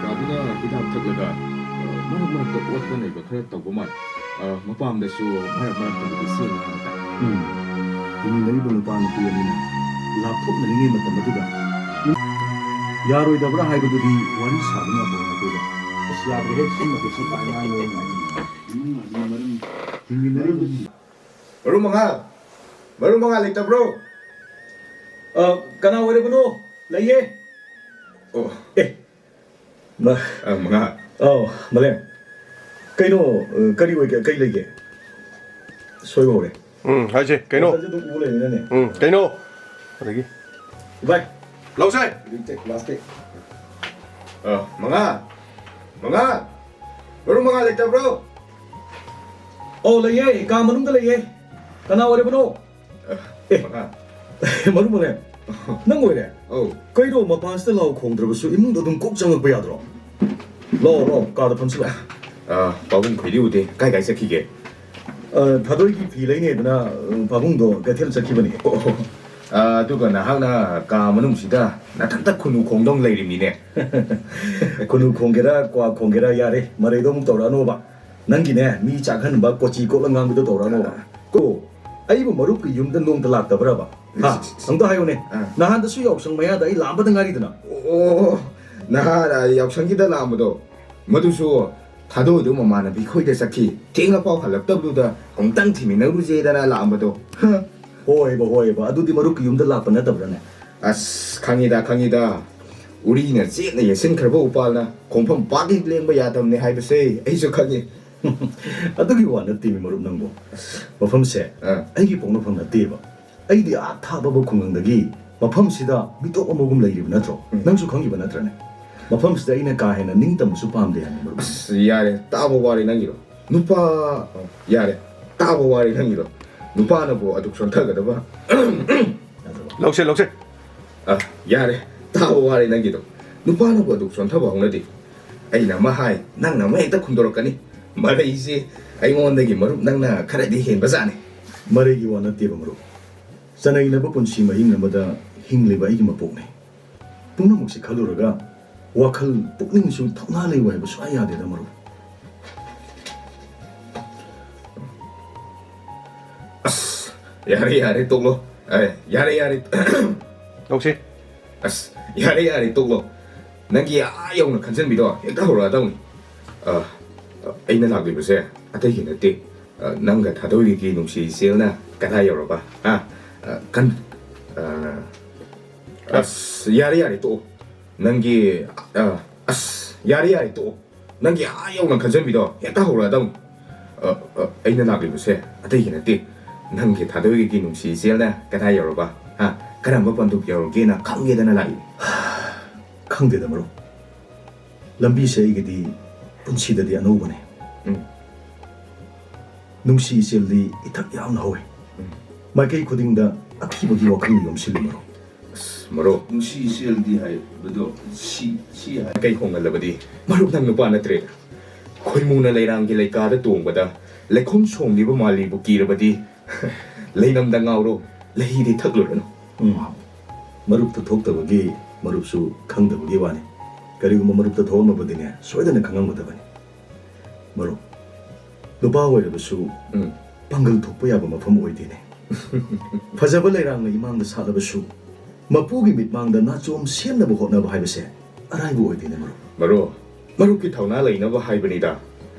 ꯀꯥꯗꯨꯅ ꯍꯤꯗꯥꯛ ꯊꯛꯂꯒ ꯃꯔꯛ ꯃꯔꯛꯇ ꯑꯣꯠꯄ ꯅꯩꯕ ꯈꯔ ꯇꯧꯕ ꯃꯥꯜꯂꯤ ꯃꯄꯥꯝꯗꯁꯨ ꯃꯔꯛ ꯃꯔꯛꯇꯕꯨꯗꯤ ꯆꯦꯜꯂꯤ ꯍꯥꯏꯕ ꯇꯥꯏ ꯍꯤꯡꯃꯤꯟꯅꯔꯤꯕ ꯅꯨꯄꯥ ꯅꯨꯄꯤ ꯑꯅꯤꯅ ꯂꯥꯞꯊꯣꯛꯅꯔꯤꯉꯩ ꯃꯇꯝ ꯑꯗꯨꯗ ꯌꯥꯔꯣꯏꯗꯕ꯭ꯔꯥ ꯍꯥꯏꯕꯗꯨꯗꯤ ꯋꯥꯔꯤ ꯁꯥꯗꯨꯅ ꯍꯧꯔꯛꯄꯗ ꯑꯁ ꯌꯥꯗ꯭ꯔꯦ ꯁꯤꯃꯗꯤ ꯁꯤ ꯉꯥꯡꯉꯣ ꯍꯤꯡꯃꯤꯟꯅꯔꯤꯕ ꯃꯔꯨ ꯃꯉꯥ ꯂꯩꯇꯕ꯭ꯔꯣ? ꯀꯅꯥ ꯑꯣꯏꯔꯕꯅꯣ? ꯂꯩꯌꯦ. ꯑꯣ ꯃꯉꯥ. ꯃꯂꯦꯝ. ꯀꯩꯅꯣ ꯀꯔꯤ ꯑꯣꯏꯒꯦ? ꯀꯩ ꯂꯩꯒꯦ? ꯁꯣꯏꯕ ꯍꯧꯔꯦ. ꯍꯥꯏꯁꯦ ꯀꯩꯅꯣ? ꯑꯗꯨꯝ ꯎ ꯂꯩꯔꯦꯅꯦ. ꯀꯩꯅꯣ? ꯑꯗꯒꯤ ꯚꯥꯏ. ꯂꯧꯁꯦ. ꯂꯥꯁ ꯇꯦꯛ. ꯃꯉꯥ. ꯃꯔꯨ ꯃꯉꯥ ꯂꯩꯇꯕ꯭ꯔꯣ? ꯂꯩꯌꯦ. ꯀꯥ ꯃꯅꯨꯡꯗ ꯂꯩꯌꯦ. ꯀꯅꯥ ꯑꯣꯏꯔꯕꯅꯣ? ꯃꯉꯥ. ꯃꯔꯨ ꯃꯂꯦꯝ. ꯅꯪ ꯑꯣꯏꯔꯦ? ꯀꯩꯅꯣ ꯃꯄꯥꯟꯁꯤꯗ ꯂꯥꯎ ꯈꯣꯡꯗ꯭ꯔꯕꯁꯨ ꯏꯃꯨꯡꯗ ꯑꯗꯨꯝ ꯀꯣꯛ ꯆꯪꯉꯛꯄ ꯌꯥꯗ꯭ꯔꯣ? ꯂꯥꯛꯑꯣ ꯀꯥꯗ ꯐꯝꯁꯤꯜꯂꯣ. ꯄꯥꯕꯨꯡ ꯈꯣꯏꯗꯤ ꯎꯗꯦ. ꯀꯥꯏ ꯆꯠꯈꯤꯒꯦ? ꯊꯥꯗꯣꯏꯒꯤ ꯐꯤ ꯂꯩꯅꯦꯗꯅ ꯄꯥꯕꯨꯡꯗꯣ ꯀꯩꯊꯦꯜ ꯆꯠꯈꯤꯕꯅꯤ. ꯑꯗꯨꯒ ꯅꯍꯥꯛꯅ ꯀꯥ ꯃꯅꯨꯡꯁꯤꯗ ꯅꯊꯟꯇ ꯈꯨꯅꯨ ꯈꯣꯡꯗꯧ ꯂꯩꯔꯤꯕꯅꯤꯅꯦ. ꯈꯨꯅꯨ ꯈꯣꯡꯒꯦꯔꯥ ꯀ꯭ꯋꯥ ꯈꯣꯡꯒꯦꯔꯥ ꯌꯥꯔꯦ ꯃꯔꯩꯗꯣ ꯑꯃꯨꯛ ꯇꯧꯔꯛꯑꯅꯣꯕ. ꯅꯪꯒꯤꯅꯦ ꯃꯤ ꯆꯥꯛꯍꯟꯕ ꯀꯣꯆꯤ ꯀꯣꯠꯂ ꯉꯥꯡꯕꯗꯣ ꯇꯧꯔꯛꯑꯅꯣꯕ. ꯑꯩꯕꯨ ꯃꯔꯨꯞꯀꯤ ꯌꯨꯝꯗ ꯅꯣꯡꯇ ꯂꯥꯛꯇꯕ꯭ꯔꯕ? ꯑꯝꯇ ꯍꯥꯏꯌꯨꯅꯦ. ꯅꯍꯥꯟꯗꯁꯨ ꯌꯥꯎꯁꯪ ꯃꯌꯥꯗ ꯑꯩ ꯂꯥꯛꯑꯝꯕꯗ ꯉꯥꯏꯔꯤꯗꯅ. ꯅꯍꯥꯟ ꯌꯥꯎꯁꯪꯒꯤꯗ ꯂꯥꯛꯑꯝꯕꯗꯣ ꯃꯗꯨꯁꯨ ꯊꯥꯗꯣꯏꯗꯣ ꯃꯃꯥꯟꯅꯕꯤ ꯈꯣꯏꯗ ꯆꯠꯈꯤ. ꯊꯦꯡꯅ ꯄꯥꯎ ꯍꯜꯂꯛꯇꯕꯗꯨꯗ ꯑꯃꯨꯛꯇꯪ ꯊꯤꯃꯤꯟꯅꯔꯨꯖꯦꯗꯅ ꯂꯥꯛꯑꯝꯕꯗꯣ. ꯍꯣꯏꯕ ꯑꯗꯨꯗꯤ ꯃꯔꯨꯞꯀꯤ ꯌꯨꯝꯗ ꯂꯥꯛꯄ ꯅꯠꯇꯕ꯭ꯔꯅꯦ? ꯑꯁ ꯈꯪꯉꯤꯗ. ꯎꯔꯤꯅ ꯆꯦꯠꯅ ꯌꯦꯠꯁꯤꯟꯈ꯭ꯔꯕ ꯎꯄꯥꯜꯅ ꯈꯣꯡꯐꯝ ꯄꯥꯛ ꯍꯦꯛ ꯂꯦꯡꯕ ꯌꯥꯗꯕꯅꯦ ꯍꯥꯏꯕꯁꯦ ꯑꯩꯁꯨ ꯈꯪꯉꯤ. ꯑꯗꯨꯒꯤ ꯋꯥ ꯅꯠꯇꯦꯃꯤ ꯃꯔꯨꯞ ꯅꯪꯕꯨ. ꯃꯐꯝꯁꯦ ꯑꯩꯒꯤ ꯄꯣꯛꯅꯐꯝ ꯅꯠꯇꯦꯕ. ꯑꯩꯗꯤ ꯊꯥꯕꯕ ꯈꯨꯡꯒꯪꯗꯒꯤ ꯃꯐꯝꯁꯤꯗ ꯃꯤꯇꯣꯞ ꯑꯃꯒꯨꯝ ꯂꯩꯔꯤꯕ ꯅꯠꯇ꯭ꯔꯣ? ꯅꯪꯁꯨ ꯈꯪꯉꯤꯕ ꯅꯠꯇ꯭ꯔꯅꯦ? ꯃꯐꯝꯁꯤꯗ ꯑꯩꯅ ꯀꯥ ꯍꯦꯟꯅ ꯅꯤꯡꯇꯝꯕꯁꯨ ꯄꯥꯝꯗꯦ ꯍꯥꯏꯕ ꯃꯔꯨꯞ. ꯑꯁ ꯌꯥꯔꯦ ꯇꯥꯕ ꯋꯥꯔꯤ ꯅꯪꯒꯤꯗꯣ. ꯅꯨꯄꯥꯅꯕꯨ ꯑꯗꯨꯛ ꯁꯣꯟꯊꯒꯗꯕ. ꯂꯧꯁꯦ. ꯌꯥꯔꯦ ꯇꯥꯕ ꯋꯥꯔꯤ ꯅꯪꯒꯤꯗꯣ. ꯅꯨꯄꯥꯅꯕꯨ ꯑꯗꯨꯛ ꯁꯣꯟꯊꯕ ꯍꯧꯅꯗꯦ. ꯑꯩꯅ ꯑꯃ ꯍꯥꯏ ꯅꯪꯅ ꯑꯃ ꯍꯦꯛꯇ ꯈꯨꯝꯗꯣꯔꯛꯀꯅꯤ. ꯃꯔꯩꯁꯦ ꯑꯩꯉꯣꯟꯗꯒꯤ ꯃꯔꯨꯞ ꯅꯪꯅ ꯈꯔꯗꯤ ꯍꯦꯟꯕꯖꯥꯠꯅꯤ. ꯃꯔꯩꯒꯤ ꯋꯥ ꯅꯠꯇꯦꯕ ꯃꯔꯨꯞ. ꯆꯅꯩꯅꯕ ꯄꯨꯟꯁꯤ ꯃꯍꯤꯡ ꯑꯃꯗ ꯍꯤꯡꯂꯤꯕ ꯑꯩꯒꯤ ꯃꯄꯣꯛꯅꯤ. ꯄꯨꯝꯅꯃꯛꯁꯤ ꯈꯜꯂꯨꯔꯒ ꯋꯥꯈꯜ ꯄꯨꯛꯅꯤꯡꯁꯨ ꯊꯧꯅꯥ ꯂꯩꯕ ꯍꯥꯏꯕ ꯁꯨꯡꯌꯥ ꯌꯥꯗꯦꯗ ꯃꯔꯨꯞ. ꯑꯁ ꯌꯥꯔꯦ ꯇꯣꯛꯂꯣ. ꯌꯥꯔꯦ. ꯂꯧꯁꯦ. ꯑꯁ ꯌꯥꯔꯦ ꯇꯣꯛꯂꯣ. ꯅꯪꯒꯤ ꯌꯧꯅ ꯈꯟꯖꯟꯕꯤꯗꯣ ꯍꯦꯛꯇ ꯍꯧꯔꯛꯑꯗꯧꯅꯤ. ꯑꯩꯅ ꯂꯥꯛꯂꯤꯕꯁꯦ ꯑꯇꯩꯒꯤ ꯅꯠꯇꯦ. ꯅꯪꯒ ꯊꯥꯗꯣꯏꯒꯤ ꯅꯨꯡꯁꯤ ꯏꯆꯦꯜꯅ ꯀꯗꯥꯏ ꯌꯧꯔꯕ? ꯑꯁ ꯌꯥꯔꯦ ꯇꯣꯛꯑꯣ. ꯅꯪꯒꯤ ꯌꯥꯔꯦ ꯇꯣꯛꯑꯣ. ꯅꯪꯒꯤ ꯌꯧꯅ ꯈꯟꯖꯟꯕꯤꯗꯣ ꯍꯦꯛꯇ ꯍꯧꯔꯛꯑꯗꯧꯅꯤ. ꯑꯩꯅ ꯂꯥꯛꯂꯤꯕꯁꯦ ꯑꯇꯩꯒꯤ ꯅꯠꯇꯦ. ꯅꯪꯒꯤ ꯊꯥꯗꯣꯏꯒꯤ ꯅꯨꯡꯁꯤ ꯏꯆꯦꯜꯅ ꯀꯗꯥꯏ ꯌꯧꯔꯕ? ꯀꯔꯝꯕ ꯄꯟꯊꯨꯡ ꯌꯧꯔꯒꯦꯅ ꯈꯪꯒꯦꯗꯅ ꯂꯥꯛꯏ. ꯈꯪꯗꯦꯗ ꯃꯔꯨꯞ. ꯂꯝꯕꯤꯁꯦ ꯑꯩꯒꯤꯗꯤ ꯄꯨꯟꯁꯤꯗꯗꯤ ꯑꯅꯧꯕꯅꯦ. ꯅꯨꯡꯁꯤ ꯏꯆꯦꯜꯗꯤ ꯏꯊꯛ ꯌꯥꯝꯅ ꯍꯧꯋꯤ. ꯃꯥꯏꯀꯩ ꯈꯨꯗꯤꯡꯗ ꯑꯀꯤꯕꯒꯤ ꯋꯥꯈꯜ ꯌꯣꯝꯁꯤꯜꯂꯤ ꯃꯔꯨꯞ. ꯃꯔꯨꯞ ꯅꯨꯡꯁꯤ ꯏꯆꯦꯜꯗꯤ ꯍꯥꯏꯕꯗꯣ ꯁꯤ ꯀꯩ ꯍꯣꯡꯍꯜꯂꯕꯗꯤ ꯃꯔꯨꯞ ꯅꯪ ꯅꯨꯄꯥ ꯅꯠꯇ꯭ꯔꯦꯗ. ꯈꯣꯏꯃꯨꯅ ꯂꯩꯔꯥꯡꯒꯤ ꯂꯩꯀꯥꯗ ꯇꯣꯡꯕꯗ ꯂꯩꯈꯣꯝ ꯁꯣꯡꯂꯤꯕ ꯃꯥꯂꯤꯕꯨ ꯀꯤꯔꯕꯗꯤ ꯂꯩꯅꯝꯗ ꯉꯥꯎꯔꯣ ꯂꯩꯗꯤ ꯊꯛꯂꯨꯔꯅꯨ. ꯃꯔꯨꯞꯇ ꯊꯣꯛꯇꯕꯒꯤ ꯃꯔꯨꯞꯁꯨ ꯈꯪꯗꯕꯒꯤ ꯋꯥꯅꯤ. ꯀꯔꯤꯒꯨꯝꯕ ꯃꯔꯨꯞꯇ ꯊꯣꯛꯑꯝꯃꯕꯗꯤꯅꯦ ꯁꯣꯏꯗꯅ ꯈꯪꯉꯝꯒꯗꯕꯅꯤ. ꯃꯔꯨꯞ ꯅꯨꯄꯥ ꯑꯣꯏꯔꯕꯁꯨ ꯄꯥꯡꯒꯜ ꯊꯣꯛꯄ ꯌꯥꯕ ꯃꯐꯝ ꯑꯣꯏꯗꯦꯅꯦ. ꯐꯖꯕ ꯂꯩꯔꯥꯡꯅ ꯏꯃꯥꯡꯗ ꯁꯥꯠꯂꯕꯁꯨ ꯃꯄꯨꯒꯤ ꯃꯤꯠꯃꯥꯡꯗ ꯅꯥꯆꯣꯝ ꯁꯦꯝꯅꯕ ꯍꯣꯠꯅꯕ ꯍꯥꯏꯕꯁꯦ ꯑꯔꯥꯏꯕ ꯑꯣꯏꯗꯦꯅꯦ ꯃꯔꯨꯞ. ꯃꯔꯨꯞꯀꯤ ꯊꯧꯅꯥ ꯂꯩꯅꯕ ꯍꯥꯏꯕꯅꯤꯗ.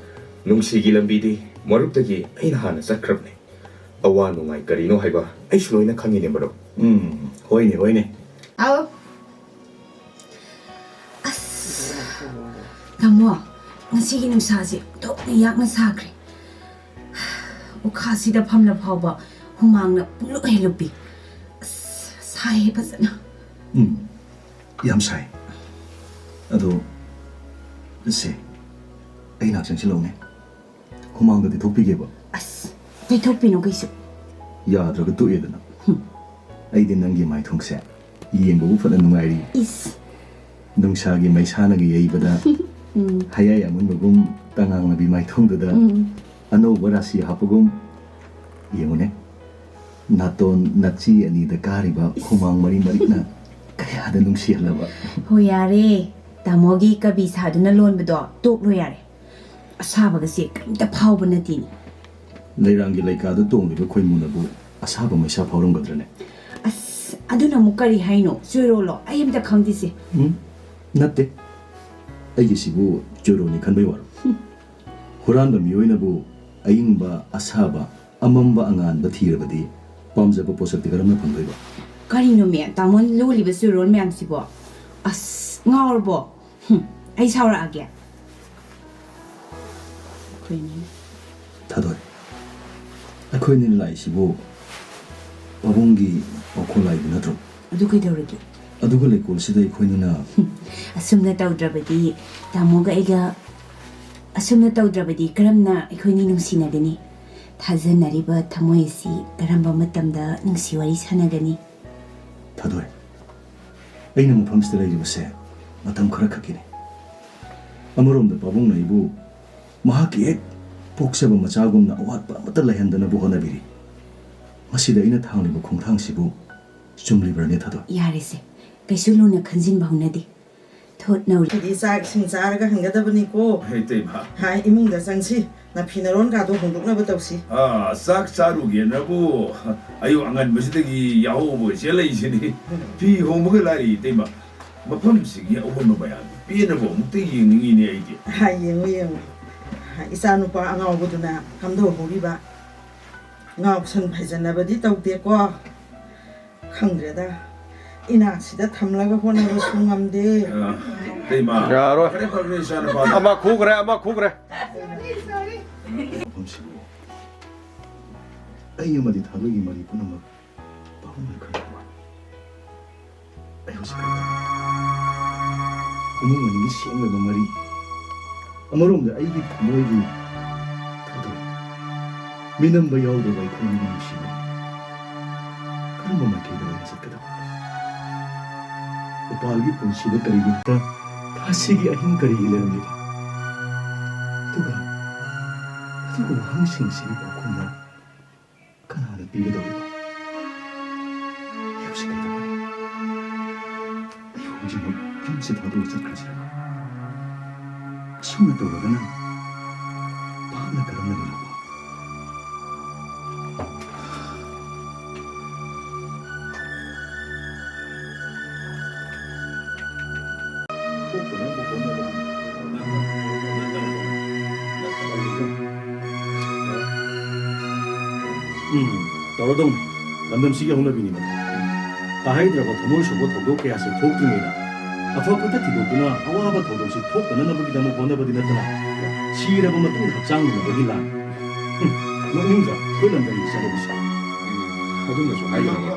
ꯅꯨꯡꯁꯤꯒꯤ ꯂꯝꯕꯤꯗꯤ ꯃꯔꯨꯞꯇꯒꯤ ꯑꯩꯅ ꯍꯥꯟꯅ ꯆꯠꯈ꯭ꯔꯕꯅꯤ. ꯑꯋꯥ ꯅꯨꯡꯉꯥꯏ ꯀꯔꯤꯅꯣ ꯍꯥꯏꯕ ꯑꯩꯁꯨ ꯂꯣꯏꯅ ꯈꯪꯉꯤꯅꯦ ꯃꯔꯨꯞ. ꯍꯣꯏꯅꯦ. ꯑꯧ. ꯑꯁ ꯇꯥꯃꯣ ꯉꯁꯤꯒꯤ ꯅꯨꯡꯁꯥꯁꯦ ꯊꯣꯛꯅ ꯌꯥꯛꯅ ꯁꯥꯈ꯭ꯔꯦ. ꯎꯈꯥꯁꯤꯗ ꯐꯝꯂ ꯐꯥꯎꯕ ꯍꯨꯃꯥꯡꯅ ꯄꯨꯡꯂꯨꯞ ꯍꯦꯜꯂꯨꯞꯄꯤ. ꯑꯁ ꯁꯥꯏꯌꯦ ꯐꯖꯅ. ꯌꯥꯝ ꯁꯥꯏ. ꯑꯗꯣ ꯁꯦ ꯑꯩ ꯅꯥꯛ ꯆꯪꯁꯤꯜꯂꯧꯅꯦ. ꯍꯨꯃꯥꯡꯗ ꯇꯩꯊꯣꯛꯄꯤꯒꯦꯕ. ꯑꯁ ꯇꯩꯊꯣꯛꯄꯤꯅꯣ ꯀꯩꯁꯨ. ꯌꯥꯗ꯭ꯔꯒ ꯇꯣꯛꯑꯦꯗꯅ. ꯑꯩꯗꯤ ꯅꯪꯒꯤ ꯃꯥꯏꯊꯣꯡꯁꯦ ꯌꯦꯡꯕꯕꯨ ꯐꯅ ꯅꯨꯡꯉꯥꯏꯔꯤ. ꯏꯁ. ꯅꯨꯡꯁꯥꯒꯤ ꯃꯩꯁꯥꯅꯒ ꯌꯩꯕꯗ ꯍꯌꯥꯏ ꯑꯃꯨꯟꯕꯒꯨꯝ ꯇꯉꯥꯡꯅꯕꯤ ꯃꯥꯏꯊꯣꯡꯗꯨꯗ ꯑꯅꯧꯕ ꯔꯥꯁꯤ ꯍꯥꯞꯄꯒꯨꯝ ꯌꯦꯡꯉꯨꯅꯦ. ꯅꯥꯇꯣꯟ ꯅꯥꯆꯤ ꯑꯅꯤꯗ ꯀꯥꯔꯤꯕ ꯍꯨꯃꯥꯡ ꯃꯔꯤꯛꯅ ꯀꯌꯥꯗ ꯅꯨꯡꯁꯤꯍꯜꯂꯕ. ꯍꯣꯏ ꯌꯥꯔꯦ. ꯇꯥꯃꯣꯒꯤ ꯀꯕꯤ ꯁꯥꯗꯨꯅ ꯂꯣꯟꯕꯗꯣ ꯇꯣꯛꯂꯣ ꯌꯥꯔꯦ ꯑꯁꯥꯕꯒꯁꯦ ꯀꯔꯤꯝꯇ ꯐꯥꯎꯕ ꯅꯠꯇꯦꯅꯦ ꯂꯩꯔꯥꯡꯒꯤ ꯂꯩꯀꯥꯗ ꯇꯣꯡꯂꯤꯕ ꯈꯣꯏꯃꯨꯅꯕꯨ ꯑꯁꯥꯕ ꯃꯩꯁꯥ ꯐꯥꯎꯔꯝꯒꯗ꯭ꯔꯅꯦ ꯑꯁ ꯑꯗꯨꯅ ꯑꯃꯨꯛ ꯀꯔꯤ ꯍꯥꯏꯅꯣ ꯆꯣꯏꯔꯣꯜꯂꯣ ꯑꯩ ꯑꯝꯇ ꯈꯪꯗꯦꯁꯦ ꯅꯠꯇꯦ ꯑꯩꯒꯤꯁꯤꯕꯨ ꯆꯣꯏꯔꯣꯅꯤ ꯈꯟꯕꯩ ꯋꯥꯔꯣ ꯍꯨꯔꯥꯟꯕ ꯃꯤꯑꯣꯏꯅꯕꯨ ꯑꯏꯪꯕ ꯑꯁꯥꯕ ꯑꯃꯝꯕ ꯑꯉꯥꯟꯕ ꯊꯤꯔꯕꯗꯤ ꯄꯥꯝꯖꯕ ꯄꯣꯠꯁꯛꯇꯤ ꯀꯔꯝꯅ ꯐꯪꯗꯣꯏꯕ ꯀꯔꯤꯅꯣ ꯃꯦ ꯇꯥꯃꯣ ꯂꯣꯜꯂꯤꯕ ꯆꯣꯏꯔꯣꯜ ꯃꯌꯥꯝꯁꯤꯕꯣ ꯑꯁ ꯉꯥꯎꯔꯕꯣ ꯑꯩ ꯁꯥꯎꯔꯛꯑꯒꯦ ꯊꯥꯗꯣꯏ ꯑꯩꯈꯣꯏꯅ ꯂꯥꯛꯏꯁꯤꯕꯨ ꯄꯥꯕꯨꯡꯒꯤ ꯋꯥꯈꯣꯜ ꯂꯥꯏꯕ ꯅꯠꯇ꯭ꯔꯣ ꯑꯗꯨ ꯀꯩꯗꯧꯔꯒꯦ ꯑꯗꯨꯒ ꯂꯩꯀꯣꯜꯁꯤꯗ ꯑꯩꯈꯣꯏꯅꯤꯅ ꯑꯁꯨꯝꯅ ꯇꯧꯗ꯭ꯔꯕꯗꯤ ꯇꯥꯃꯣꯒ ꯑꯩꯒ ꯑꯁꯨꯝꯅ ꯇꯧꯗ꯭ꯔꯕꯗꯤ ꯀꯔꯝꯅ ꯑꯩꯈꯣꯏꯅꯤ ꯅꯨꯡꯁꯤꯅꯒꯅꯤ ꯊꯥꯖꯅꯔꯤꯕ ꯊꯃꯣꯏ ꯑꯁꯤ ꯀꯔꯝꯕ ꯃꯇꯝꯗ ꯅꯨꯡꯁꯤ ꯋꯥꯔꯤ ꯁꯥꯟꯅꯒꯅꯤ ꯊꯥꯗꯣꯏ ꯑꯩꯅ ꯃꯐꯝꯁꯤꯗ ꯂꯩꯔꯤꯕꯁꯦ ꯃꯇꯝ ꯈꯔ ꯈꯛꯀꯤꯅꯤ ꯑꯃꯔꯣꯝꯗ ꯄꯥꯕꯨꯡꯅ ꯑꯩꯕꯨ ꯃꯍꯥꯛꯀꯤ ꯍꯦꯛ ꯄꯣꯛꯆꯕ ꯃꯆꯥꯒꯨꯝꯅ ꯑꯋꯥꯠꯄ ꯑꯃꯠꯇ ꯂꯩꯍꯟꯗꯅꯕ ꯍꯣꯠꯅꯕꯤꯔꯤ ꯃꯁꯤꯗ ꯑꯩꯅ ꯊꯥꯡꯂꯤꯕ ꯈꯣꯡꯊꯥꯡꯁꯤꯕꯨ ꯆꯨꯝꯂꯤꯕ꯭ꯔꯅꯦ ꯊꯥꯗꯣꯏ ꯌꯥꯔꯦꯁꯦ ꯀꯩꯁꯨ ꯂꯨꯅ ꯈꯟꯖꯤꯟꯕ ꯍꯧꯅꯗꯦ ꯊꯣꯠ ꯅꯧꯔꯤ ꯍꯥꯏꯗꯤ ꯆꯥꯛ ꯏꯁꯤꯡ ꯆꯥꯔꯒ ꯍꯟꯒꯗꯕꯅꯤꯀꯣ ꯏꯇꯩꯃ ꯍꯥꯏ ꯏꯃꯨꯡꯗ ꯆꯪꯁꯤ ꯅꯥꯐꯤ ꯅꯔꯣꯟ ꯀꯥꯗꯣ ꯍꯣꯡꯗꯣꯛꯅꯕ ꯇꯧꯁꯤ ꯆꯥꯛ ꯆꯥꯔꯨꯒꯦꯅꯕꯨ ꯑꯌꯨꯛ ꯑꯉꯟꯕꯁꯤꯗꯒꯤ ꯌꯥꯍꯧꯕ ꯆꯦꯜꯂꯛꯏꯁꯤꯅꯤ ꯐꯤ ꯍꯣꯡꯕꯒ ꯂꯥꯏꯔꯤ ꯏꯇꯩꯃ ꯃꯐꯝꯁꯤꯒꯤ ꯑꯑꯣꯟꯕ ꯃꯌꯥꯝꯗꯨ ꯄꯦꯟꯅꯕ ꯑꯃꯨꯛꯇ ꯌꯦꯡꯅꯤꯡꯉꯤꯅꯦ ꯑꯩꯗꯤ ꯍꯥꯏ ꯌꯦꯡꯉꯨ ꯌꯦꯡꯉꯨ ꯏꯆꯥ ꯅꯨꯄꯥ ꯑꯉꯥꯎꯕꯗꯨꯅ ꯀꯝꯗꯧꯍꯧꯔꯤꯕ ꯉꯥꯎꯁꯟ ꯐꯩꯖꯟꯅꯕꯗꯤ ꯇꯧꯗꯦꯀꯣ ꯈꯪꯗ꯭ꯔꯦꯗ ꯏꯅꯥꯛꯁꯤꯗ ꯊꯝꯂꯒ ꯍꯣꯠꯅꯕꯁꯨ ꯉꯝꯗꯦ 이때마 야로. 그래 그래 시원해 봐 아마 구 그래 아마 구 그래 ꯃꯐꯝꯁꯤꯕꯨ ꯑꯩ ꯑꯃꯗꯤ ꯊꯥꯗꯣꯏꯒꯤ ꯃꯔꯤ ꯄꯨꯝꯅꯃꯛ ꯄꯥꯕꯨꯡꯅ ꯈꯪꯕ ꯑꯩ ꯍꯧꯖꯤꯛ ꯀꯔꯤ ꯏꯃꯨꯡ ꯃꯅꯨꯡꯒꯤ ꯁꯦꯡꯂꯕ ꯃꯔꯤ ꯑꯃꯔꯣꯝꯗ ꯑꯩꯒꯤ ꯊꯃꯣꯏꯒꯤ ꯊꯥꯗꯣꯏ ꯃꯤꯅꯝꯕ ꯌꯥꯎꯗ꯭ꯔꯕ ꯑꯩꯈꯣꯏꯒꯤ ꯅꯨꯡꯁꯤꯕ ꯀꯔꯝꯕ ꯃꯥꯏꯀꯩꯗ ꯑꯣꯏꯅ ꯆꯠꯀꯗꯕ ꯎꯄꯥꯜꯒꯤ ꯄꯨꯟꯁꯤꯗ ꯀꯔꯤꯒꯨꯝꯕ ꯊꯥꯁꯤꯒꯤ ꯑꯍꯤꯡ ꯀꯔꯤꯒꯤ ꯂꯩꯔꯝꯂꯤꯕ ꯑꯗꯨꯒ ꯋꯥꯍꯪꯁꯤꯡꯁꯤꯒꯤ ꯄꯥꯎꯈꯨꯝꯅ ꯀꯅꯥꯅ ꯄꯤꯒꯗꯧꯔꯤꯕ ꯑꯩ ꯍꯧꯖꯤꯛ ꯀꯩꯗꯧꯒꯅꯤ ꯑꯩ ꯍꯧꯖꯤꯛꯃꯛ ꯌꯨꯝꯁꯤ ꯊꯥꯗꯣꯛꯑ ꯆꯠꯈ꯭ꯔꯁꯤꯔ ꯑꯁꯨꯝꯅ ꯇꯧꯔꯒꯅ ꯚꯥꯞꯅ ꯀꯔꯝꯅ ꯂꯩꯔꯕ ꯇꯧꯔꯗꯧꯅꯤ ꯂꯝꯗꯝꯁꯤꯒꯤ ꯍꯧꯅꯕꯤꯅꯤꯅ ꯇꯥꯍꯩꯗ꯭ꯔꯕ ꯊꯃꯣꯏ ꯁꯣꯛꯄ ꯊꯧꯗꯣꯛ ꯀꯌꯥꯁꯤ ꯊꯣꯛꯇ꯭ꯔꯤꯉꯩꯗ ꯑꯐ ꯐꯠꯇ ꯊꯤꯗꯣꯛꯇꯨꯅ ꯑꯋꯥꯕ ꯊꯧꯗꯣꯛꯁꯤ ꯊꯣꯛꯇꯅꯅꯕꯒꯤꯗꯃꯛ ꯍꯣꯠꯅꯕꯗꯤ ꯅꯠꯇꯅ ꯁꯤꯔꯕ ꯃꯇꯨꯡꯗ ꯍꯛꯆꯥꯡ ꯃꯨꯟꯅꯕꯒꯤ ꯂꯥꯟ ꯅꯣꯛꯅꯤꯡꯗ꯭ꯔꯥ ꯑꯩꯈꯣꯏ ꯂꯝꯗꯝꯒꯤ ꯆꯠꯅꯕꯤꯁꯤ ꯑꯗꯨꯝꯅꯁꯨ ꯍꯥꯏꯒꯅꯤ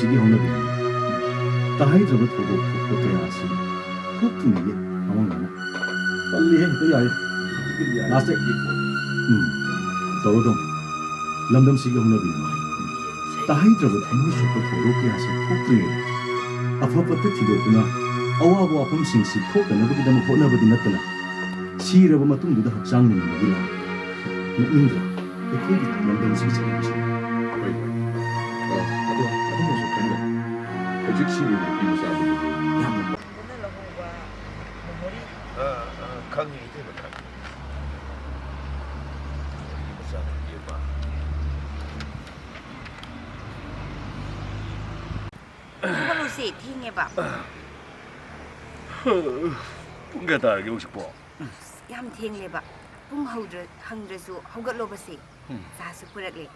시기 혼합이 따하이드럽을 보고 복고돼야지 폭풍이게 아무나 빨리 해 그야 나세 더러동 람덤 시기 혼합이 따하이드럽을 대무쇼고 도로게야지 폭풍이 아파버트 티도구나 어와보아 봄싱시 폭가나보기다 뭐 혼합이 났더나 시러버 마뚱두다 학장는 뭐기라 누군가 에코기 람덤 시기 잘못이 ꯑꯗꯨꯝꯅꯁꯨ ꯈꯟꯕ ꯍꯧꯖꯤꯛ ꯁꯤꯔꯤꯕ ꯅꯨꯄꯤ ꯃꯆꯥꯗꯨꯕꯨ ꯌꯥꯝꯅ 강이 이때마 강이 이때마 ꯍꯧꯒꯠꯂꯨꯁꯤ ꯊꯦꯡꯉꯦꯕ 뿡게다 여기 싶어 ꯌꯥꯝ ꯊꯦꯡꯂꯦꯕ ꯄꯨꯡ ꯍꯪꯗ꯭ꯔꯁꯨ ꯍꯧꯒꯠꯂꯣꯕꯁꯦ ꯆꯥꯁꯨ ꯄꯨꯔꯛꯂꯦ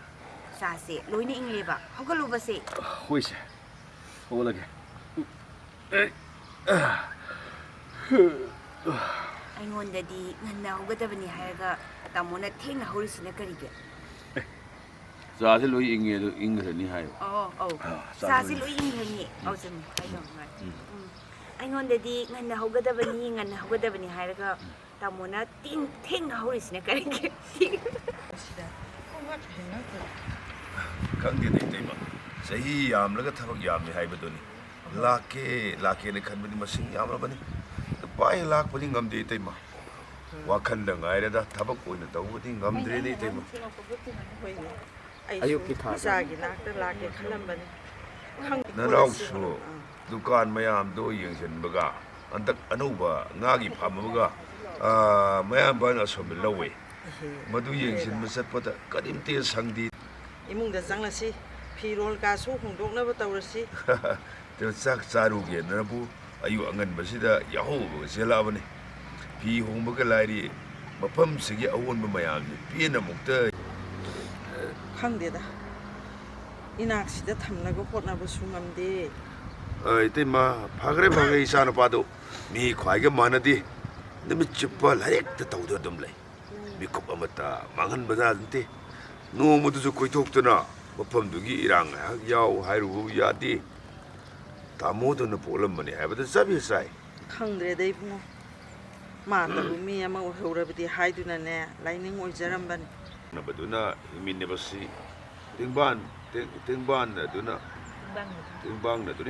ꯆꯥꯁꯦ ꯂꯣꯏꯅ ꯏꯪꯂꯦꯕ ꯍꯧꯒꯠꯂꯣꯕꯁꯦ 호이씨 오라게 ꯑꯩꯉꯣꯟꯗꯗꯤ ꯉꯟꯅ ꯍꯧꯒꯗꯕꯅꯤ ꯍꯥꯏꯔꯒ ꯇꯥꯃꯣꯅ ꯊꯦꯡꯅ ꯍꯧꯔꯤꯁꯤꯅ ꯀꯔꯤꯒꯤ 자세 로이 잉에도 잉그러니 하요 ꯑꯧ ꯆꯥꯁꯦ ꯂꯣꯏ ꯏꯪꯈ꯭ꯔꯅꯤ ꯑꯧ ꯆꯨꯝꯃꯤ ꯑꯩꯉꯣꯟꯗꯗꯤ ꯉꯟꯅ ꯍꯧꯒꯗꯕꯅꯤ ꯍꯥꯏꯔꯒ ꯇꯥꯃꯣꯅ ꯊꯦꯡꯅ ꯍꯧꯔꯤꯁꯤꯅ ꯀꯔꯤꯒꯤ 강게도 이때마 자희 야암라가 타박 야암이 하이버더니 ꯂꯥꯛꯀꯦ ꯅ ꯈꯟꯕꯅꯤ ꯃꯁꯤꯡ ꯌꯥꯝꯂꯕꯅꯤ ꯄꯥꯏ ꯂꯥꯛꯄꯗꯤ ꯉꯝꯗꯦ ꯏꯇꯩꯃ ꯋꯥꯈꯜꯗ ꯉꯥꯏꯔꯦꯗ ꯊꯕꯛ ꯑꯣꯏꯅ ꯇꯧꯕꯗꯤ ꯉꯝꯗ꯭ꯔꯦꯅꯦ ꯏꯇꯩꯃ ꯑꯌꯨꯛꯀꯤ ꯏꯆꯥꯒꯤ ꯅꯥꯛꯇ ꯂꯥꯛꯀꯦ ꯈꯜꯂꯝꯕꯅꯤ ꯅꯅꯥꯎꯁꯨ ꯗꯨꯀꯥꯟ ꯃꯌꯥꯝꯗꯣ ꯌꯦꯡꯁꯤꯟꯕꯒ ꯍꯟꯗꯛ ꯑꯅꯧꯕ ꯉꯥꯒꯤ ꯐꯥꯝ ꯑꯃꯒ ꯃꯌꯥꯝꯕꯅ ꯑꯁꯣꯝꯗ ꯂꯧꯋꯦ ꯃꯗꯨ ꯌꯦꯡꯁꯤꯟꯕ ꯆꯠꯄꯗ ꯀꯔꯤꯝꯇ ꯁꯪꯗꯦ ꯏꯃꯨꯡꯗ ꯆꯪꯂꯁꯤ ꯐꯤꯔꯣꯜ ꯀꯥꯁꯨ ꯍꯣꯡꯗꯣꯛꯅꯕ ꯇꯧꯔꯁꯤ ꯆꯥꯛ ꯆꯥꯔꯨꯒꯦꯅꯕꯨ ꯑꯌꯨꯛ ꯑꯉꯟꯕꯁꯤꯗ ꯌꯥꯍꯧꯕꯒ ꯆꯦꯜꯂꯛꯑꯕꯅꯤ ꯐꯤ ꯍꯣꯡꯕꯒ ꯂꯥꯏꯔꯤ ꯃꯐꯝꯁꯤꯒꯤ ꯑꯑꯣꯟꯕ ꯃꯌꯥꯝꯁꯦ ꯄꯦꯟꯅꯃꯨꯛꯇ ꯈꯪꯗꯦꯗ ꯏꯅꯥꯛꯁꯤꯗ ꯊꯝꯅꯕ ꯍꯣꯠꯅꯕꯁꯨ ꯉꯝꯗꯦ ꯏꯇꯩꯃ ꯐꯈ꯭ꯔꯦ ꯏꯆꯥ ꯅꯨꯄꯥꯗꯣ ꯃꯤ ꯈ꯭ꯋꯥꯏꯒ ꯃꯥꯟꯅꯗꯦ ꯅꯨꯃꯤꯠ ꯆꯨꯞꯄ ꯂꯥꯏꯔꯤꯛꯇ ꯇꯧꯗꯨꯅ ꯑꯗꯨꯝ ꯂꯩ ꯃꯤꯀꯨꯞ ꯑꯃꯠꯇ ꯃꯥꯡꯍꯟꯕꯗ ꯅꯠꯇꯦ ꯅꯣꯡꯃꯗꯨꯁꯨ ꯀꯣꯏꯊꯣꯛꯇꯨꯅ ꯃꯐꯝꯗꯨꯒꯤ ꯏꯔꯥꯡ ꯉꯥꯏꯍꯥꯛ ꯌꯥꯎ ꯍꯥꯏꯔꯨꯕ ꯌꯥꯗꯦ ꯇꯥꯃꯣꯗꯨꯅ ꯄꯣꯛꯂꯝꯕꯅꯤ ꯍꯥꯏꯕꯗ ꯆꯥꯕꯤ ꯆꯥꯏ ꯈꯪꯗ꯭ꯔꯦꯗ ꯏꯕꯨꯡꯉꯣ ꯃꯥꯇꯕꯨ ꯃꯤ ꯑꯃ ꯑꯣꯏꯍꯧꯔꯕꯗꯤ ꯍꯥꯏꯗꯨꯅꯅꯦ ꯂꯥꯏꯅꯤꯡ ꯑꯣꯏꯖꯔꯝꯕꯅꯤ ꯅꯕꯗꯨꯅ ꯍꯤꯡꯃꯤꯟꯅꯕꯁꯤ ꯇꯦꯡꯕꯥꯡꯅꯗꯨꯅ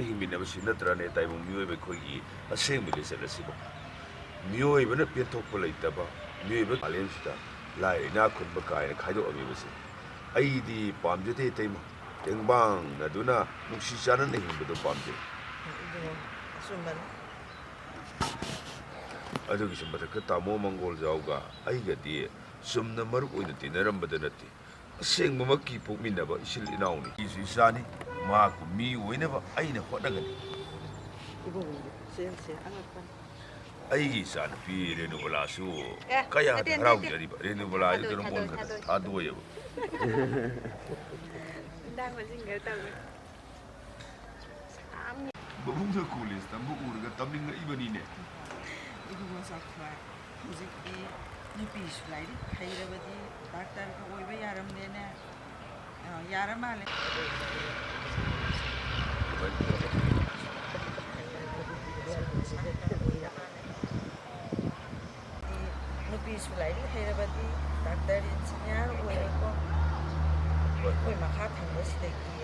ꯍꯤꯡꯃꯤꯟꯅꯕꯁꯤ ꯅꯠꯇ꯭ꯔꯅꯦ ꯇꯥꯏꯕꯪ ꯃꯤꯑꯣꯏꯕ ꯑꯩꯈꯣꯏꯒꯤ ꯑꯁꯦꯡꯕ ꯂꯤꯆꯠ ꯑꯁꯤꯕꯨ ꯃꯤꯑꯣꯏꯕꯅ ꯄꯦꯟꯊꯣꯛꯄ ꯂꯩꯇꯕ ꯃꯤꯑꯣꯏꯕ ꯃꯥꯂꯦꯝꯁꯤꯗ ꯂꯥꯏꯔ ꯏꯅꯥꯛ ꯈꯨꯟꯕ ꯀꯥꯏꯅ ꯈꯥꯏꯗꯣꯛꯑꯝꯃꯤꯕꯁꯤ ꯑꯩꯗꯤ ꯄꯥꯝꯖꯗꯦ ꯏꯇꯩꯃ ꯇꯦꯡꯕꯥꯡꯅꯗꯨꯅ ꯅꯨꯡꯁꯤ ꯆꯥꯟꯅꯅ ꯍꯤꯡꯕꯗꯨ ꯄꯥꯝꯖꯩ ꯑꯆꯨꯝꯕꯅꯤ ꯑꯗꯨꯒꯤꯁꯨ ꯃꯊꯛꯇ ꯇꯥꯃꯣ ꯃꯪꯒꯣꯜꯖꯥꯎꯒ ꯑꯩꯒꯗꯤ ꯆꯨꯝꯅ ꯃꯔꯨꯞ ꯑꯣꯏꯅ ꯇꯤꯟꯅꯔꯝꯕꯗ ꯅꯠꯇꯦ ꯑꯁꯦꯡꯕꯃꯛꯀꯤ ꯄꯣꯛꯃꯤꯟꯅꯕ ꯏꯆꯤꯜ ꯏꯅꯥꯎꯅꯤ ꯑꯩꯁꯨ ꯏꯆꯥꯅꯤ ꯃꯍꯥꯛꯄꯨ ꯃꯤ ꯑꯣꯏꯅꯕ ꯑꯩꯅ ꯍꯣꯠꯅꯒꯅꯤ ꯏꯕꯨꯡꯉꯣ ꯆꯦꯟꯁꯦ ꯑꯉꯛꯄꯅꯤ ꯑꯩꯒꯤ ꯏꯆꯥꯅꯨꯄꯤ ꯔꯦꯅꯨꯕꯂꯥꯁꯨ ꯀꯌꯥꯗ ꯍꯔꯥꯎꯖꯔꯤꯕ ꯔꯦꯅꯨꯕꯂꯥ ꯍꯥꯏꯗꯨꯅ ꯃꯣꯟ ꯈꯛꯇ ꯊꯥꯗꯣꯛꯑꯦꯕ ꯃꯕꯨꯡꯅ ꯀꯣꯂꯦꯖ ꯇꯝꯕ ꯎꯔꯒ ꯇꯝꯅꯤꯡꯉꯛꯏꯕꯅꯤꯅꯦ ꯏꯕꯨꯡꯉꯣ ꯆꯥꯎꯊꯣꯏ ꯍꯧꯖꯤꯛꯇꯤ ꯅꯨꯄꯤꯁꯨ ꯂꯥꯏꯔꯤꯛ ꯍꯩꯔꯕꯗꯤ ꯗꯥꯛꯇꯔꯒ ꯑꯣꯏꯕ ꯌꯥꯔꯝꯂꯦꯅꯦ ꯌꯥꯔ ꯃꯥꯜꯂꯦ ꯅꯨꯄꯤꯁꯨ ꯂꯥꯏꯔꯤꯛ ꯍꯩꯔꯕꯗꯤ ꯗꯥꯛꯇꯔ ꯏꯟꯖꯤꯅꯤꯌꯥꯔ ꯑꯣꯏꯔꯦꯀꯣ ꯑꯩꯈꯣꯏ ꯃꯈꯥ ꯊꯪꯕꯁꯤꯗꯒꯤ